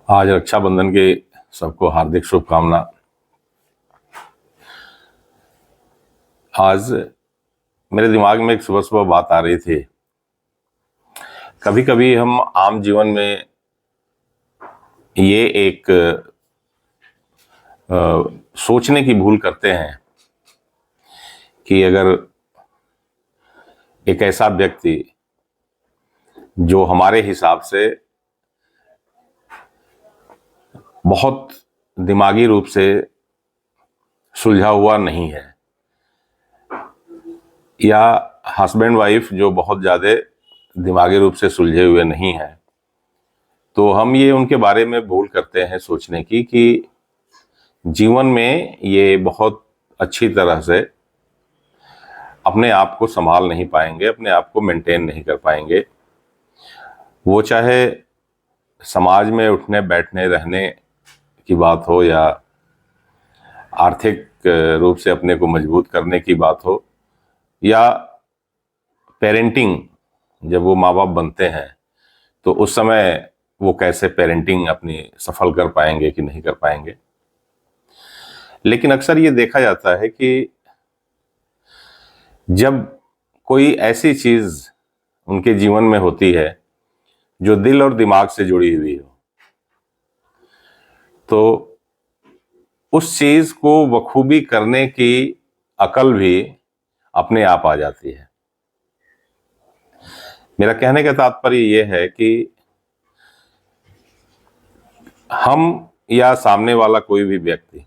आज रक्षाबंधन के सबको हार्दिक शुभकामना। आज मेरे दिमाग में एक सुबह सुबह बात आ रही थी। कभी कभी हम आम जीवन में ये एक सोचने की भूल करते हैं कि अगर एक ऐसा व्यक्ति जो हमारे हिसाब से बहुत दिमागी रूप से सुलझा हुआ नहीं है, या हस्बैंड वाइफ जो बहुत ज़्यादा दिमागी रूप से सुलझे हुए नहीं हैं, तो हम ये उनके बारे में भूल करते हैं सोचने की कि जीवन में ये बहुत अच्छी तरह से अपने आप को संभाल नहीं पाएंगे, अपने आप को मेंटेन नहीं कर पाएंगे। वो चाहे समाज में उठने बैठने रहने की बात हो, या आर्थिक रूप से अपने को मजबूत करने की बात हो, या पेरेंटिंग, जब वो माँ बाप बनते हैं तो उस समय वो कैसे पेरेंटिंग अपनी सफल कर पाएंगे कि नहीं कर पाएंगे। लेकिन अक्सर ये देखा जाता है कि जब कोई ऐसी चीज उनके जीवन में होती है जो दिल और दिमाग से जुड़ी हुई हो, तो उस चीज को बखूबी करने की अकल भी अपने आप आ जाती है। मेरा कहने का तात्पर्य यह है कि हम या सामने वाला कोई भी व्यक्ति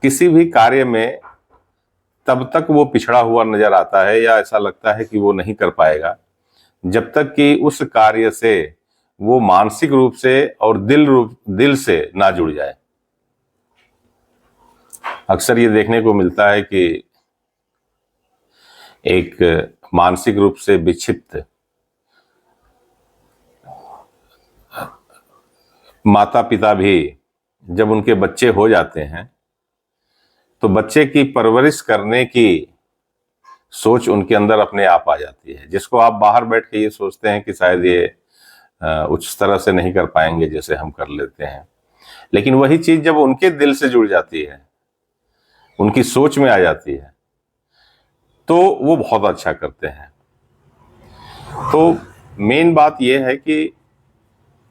किसी भी कार्य में तब तक वो पिछड़ा हुआ नजर आता है, या ऐसा लगता है कि वो नहीं कर पाएगा, जब तक कि उस कार्य से वो मानसिक रूप से और दिल से ना जुड़ जाए। अक्सर ये देखने को मिलता है कि एक मानसिक रूप से विक्षिप्त माता पिता भी जब उनके बच्चे हो जाते हैं तो बच्चे की परवरिश करने की सोच उनके अंदर अपने आप आ जाती है, जिसको आप बाहर बैठ के ये सोचते हैं कि शायद ये उस तरह से नहीं कर पाएंगे जैसे हम कर लेते हैं। लेकिन वही चीज जब उनके दिल से जुड़ जाती है, उनकी सोच में आ जाती है, तो वो बहुत अच्छा करते हैं। तो मेन बात यह है कि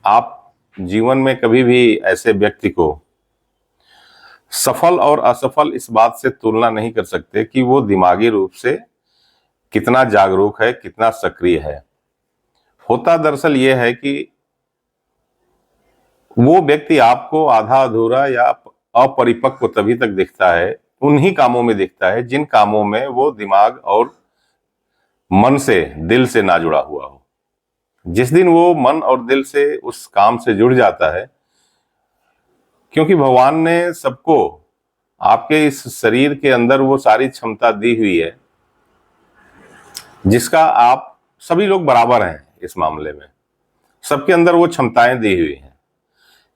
आप जीवन में कभी भी ऐसे व्यक्ति को सफल और असफल इस बात से तुलना नहीं कर सकते कि वो दिमागी रूप से कितना जागरूक है, कितना सक्रिय है। होता दरअसल ये है कि वो व्यक्ति आपको आधा अधूरा या अपरिपक्व तभी तक दिखता है, उन्हीं कामों में दिखता है जिन कामों में वो दिमाग और मन से, दिल से ना जुड़ा हुआ हो। जिस दिन वो मन और दिल से उस काम से जुड़ जाता है, क्योंकि भगवान ने सबको आपके इस शरीर के अंदर वो सारी क्षमता दी हुई है जिसका आप सभी लोग बराबर हैं। इस मामले में सबके अंदर वो क्षमताएं दी हुई हैं,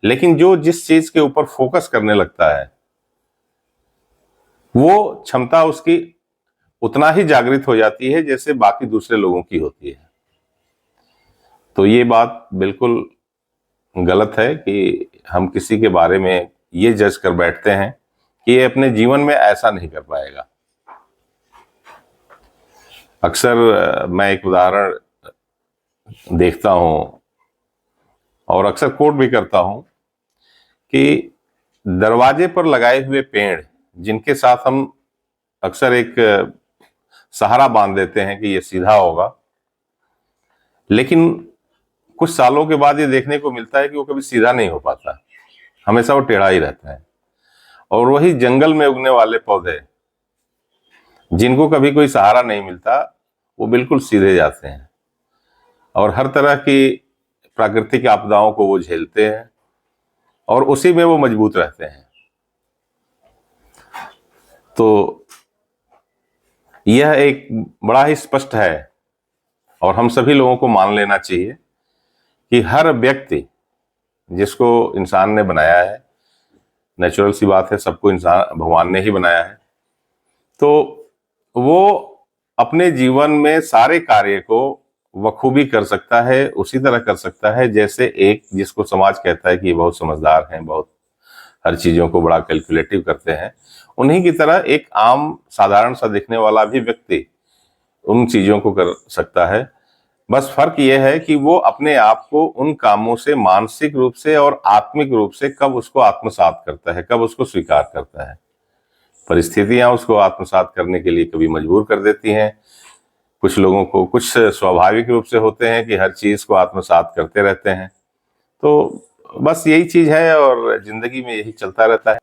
लेकिन जो जिस चीज के ऊपर फोकस करने लगता है वो क्षमता उसकी उतना ही जागृत हो जाती है जैसे बाकी दूसरे लोगों की होती है। तो ये बात बिल्कुल गलत है कि हम किसी के बारे में ये जज कर बैठते हैं कि ये अपने जीवन में ऐसा नहीं कर पाएगा। अक्सर मैं एक उदाहरण देखता हूं और अक्सर कोट भी करता हूं कि दरवाजे पर लगाए हुए पेड़ जिनके साथ हम अक्सर एक सहारा बांध देते हैं कि ये सीधा होगा, लेकिन कुछ सालों के बाद ये देखने को मिलता है कि वो कभी सीधा नहीं हो पाता, हमेशा वो टेढ़ा ही रहता है। और वही जंगल में उगने वाले पौधे जिनको कभी कोई सहारा नहीं मिलता, वो बिल्कुल सीधे जाते हैं और हर तरह की प्राकृतिक आपदाओं को वो झेलते हैं और उसी में वो मजबूत रहते हैं। तो यह एक बड़ा ही स्पष्ट है और हम सभी लोगों को मान लेना चाहिए कि हर व्यक्ति जिसको इंसान ने बनाया है, नेचुरल सी बात है, सबको इंसान भगवान ने ही बनाया है, तो वो अपने जीवन में सारे कार्य को बखूबी कर सकता है, उसी तरह कर सकता है जैसे एक जिसको समाज कहता है कि ये बहुत समझदार हैं, बहुत हर चीजों को बड़ा कैलकुलेटिव करते हैं, उन्हीं की तरह एक आम साधारण सा दिखने वाला भी व्यक्ति उन चीजों को कर सकता है। बस फर्क यह है कि वो अपने आप को उन कामों से मानसिक रूप से और आत्मिक रूप से कब उसको आत्मसात करता है, कब उसको स्वीकार करता है। परिस्थितियां उसको आत्मसात करने के लिए कभी मजबूर कर देती हैं, कुछ लोगों को कुछ स्वाभाविक रूप से होते हैं कि हर चीज को आत्मसात करते रहते हैं। तो बस यही चीज है और जिंदगी में यही चलता रहता है।